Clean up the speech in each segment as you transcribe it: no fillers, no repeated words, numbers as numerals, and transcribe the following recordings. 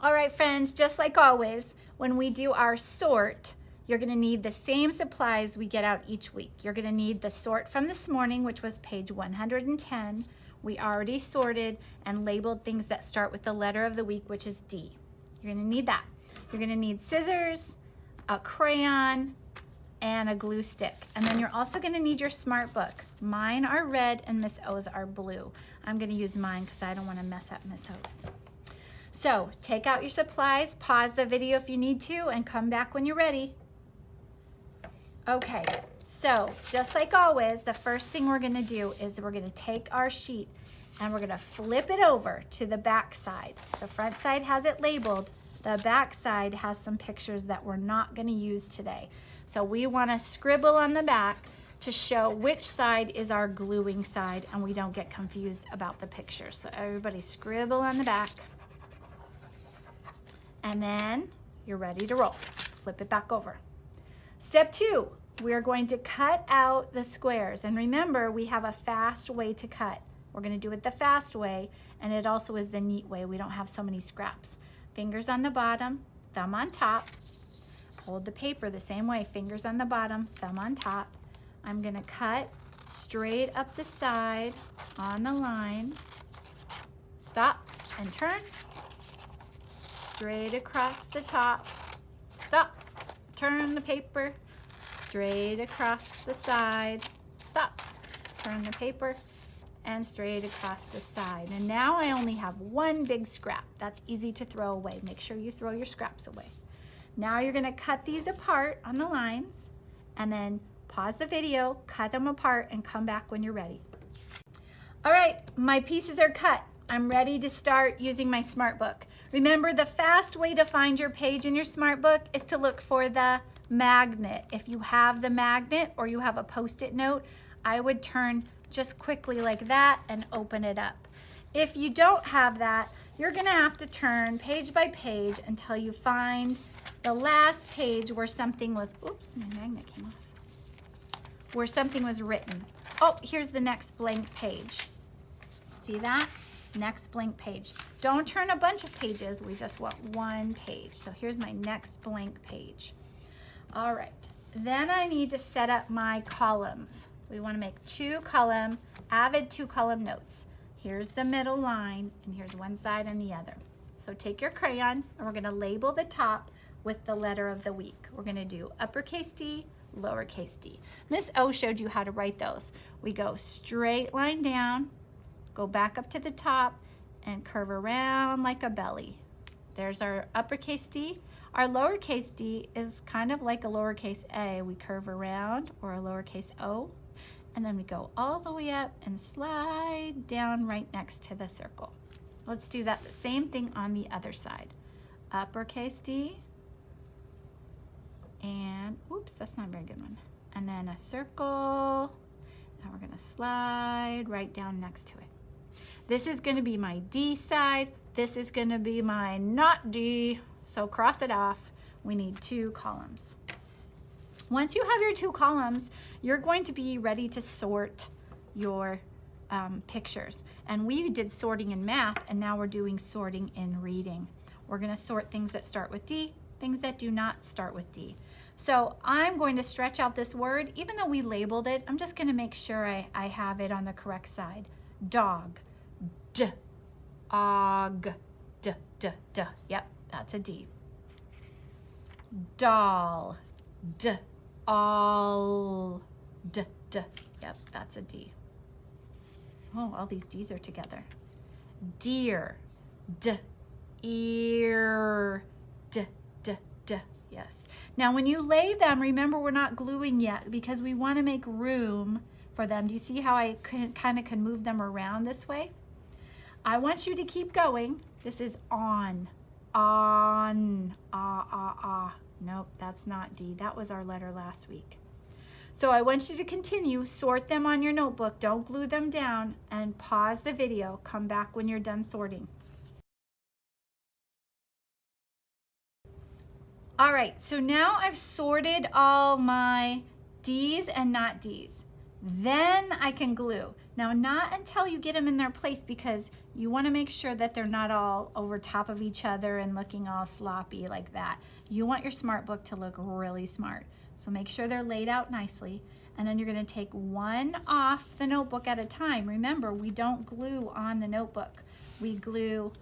All right, friends, just like always, when we do our sort, you're gonna need the same supplies we get out each week. You're gonna need the sort from this morning, which was page 110. We already sorted and labeled things that start with the letter of the week, which is D. You're gonna need that. You're gonna need scissors, a crayon, and a glue stick. And then you're also gonna need your smart book. Mine are red and Miss O's are blue. I'm gonna use mine because I don't wanna mess up Miss O's. So take out your supplies, pause the video if you need to, and come back when you're ready. Okay, so just like always, the first thing we're gonna do is we're gonna take our sheet and we're gonna flip it over to the back side. The front side has it labeled. The back side has some pictures that we're not gonna use today. So we wanna scribble on the back to show which side is our gluing side and we don't get confused about the pictures. So everybody scribble on the back. And then you're ready to roll. Flip it back over. Step 2, we're going to cut out the squares. And remember, we have a fast way to cut. We're gonna do it the fast way, and it also is the neat way. We don't have so many scraps. Fingers on the bottom, thumb on top. Hold the paper the same way, fingers on the bottom, thumb on top. I'm gonna cut straight up the side on the line. Stop and turn. Straight across the top. Stop. Turn the paper. Straight across the side. Stop. Turn the paper and straight across the side. And now I only have one big scrap. That's easy to throw away. Make sure you throw your scraps away. Now you're gonna cut these apart on the lines and then pause the video, cut them apart, and come back when you're ready. All right, my pieces are cut. I'm ready to start using my smart book. Remember, the fast way to find your page in your smart book is to look for the magnet. If you have the magnet or you have a Post-it note, I would turn just quickly like that and open it up. If you don't have that, you're gonna have to turn page by page until you find the last page where something was, oops, my magnet came off, where something was written. Oh, here's the next blank page. See that? Next blank page. Don't turn a bunch of pages, we just want one page. So here's my next blank page. All right, then I need to set up my columns. We want to make 2-column, avid 2-column notes. Here's the middle line, and here's one side and the other. So take your crayon, and we're gonna label the top with the letter of the week. We're gonna do uppercase D, lowercase d. Miss O showed you how to write those. We go straight line down, go back up to the top, and curve around like a belly. There's our uppercase D. Our lowercase d is kind of like a lowercase a. We curve around, or a lowercase o, and then we go all the way up and slide down right next to the circle. Let's do that, the same thing on the other side. Uppercase D, and oops, that's not a very good one. And then a circle, and we're gonna slide right down next to it. This is gonna be my D side. This is gonna be my not D, so cross it off. We need 2 columns. Once you have your 2 columns, you're going to be ready to sort your pictures. And we did sorting in math, and now we're doing sorting in reading. We're gonna sort things that start with D, things that do not start with D. So I'm going to stretch out this word. Even though we labeled it, I'm just gonna make sure I have it on the correct side. Dog, D, og, D, D, D. Yep, that's a D. Doll, D, all, D, D. Yep, that's a D. Oh, all these D's are together. Deer, D, ear, D, D, D. Yes. Now when you lay them, remember we're not gluing yet because we want to make room for them. Do you see how I kind of can move them around this way? I want you to keep going. This is on, ah, ah, ah. Nope, that's not D. That was our letter last week. So I want you to continue, sort them on your notebook, don't glue them down, and pause the video. Come back when you're done sorting. All right, so now I've sorted all my D's and not D's. Then I can glue. Now, not until you get them in their place, because you want to make sure that they're not all over top of each other and looking all sloppy like that. You want your smart book to look really smart. So make sure they're laid out nicely. And then you're going to take one off the notebook at a time. Remember, we don't glue on the notebook. We glue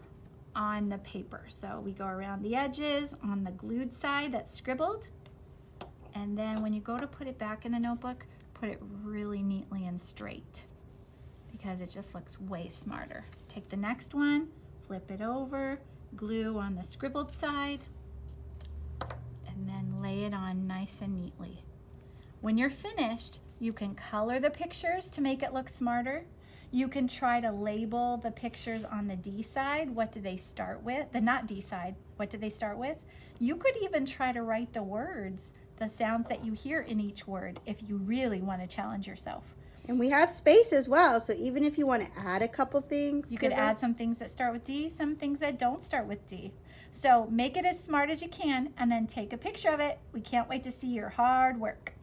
on the paper. So we go around the edges on the glued side that's scribbled. And then when you go to put it back in the notebook, put it really neatly and straight, because it just looks way smarter. Take the next one, flip it over, glue on the scribbled side, and then lay it on nice and neatly. When you're finished, you can color the pictures to make it look smarter. You can try to label the pictures on the D side. What do they start with? The not D side, what do they start with? You could even try to write the words, the sounds that you hear in each word, if you really want to challenge yourself. And we have space as well, so even if you want to add a couple things. You could add some things that start with D, some things that don't start with D. So make it as smart as you can, and then take a picture of it. We can't wait to see your hard work.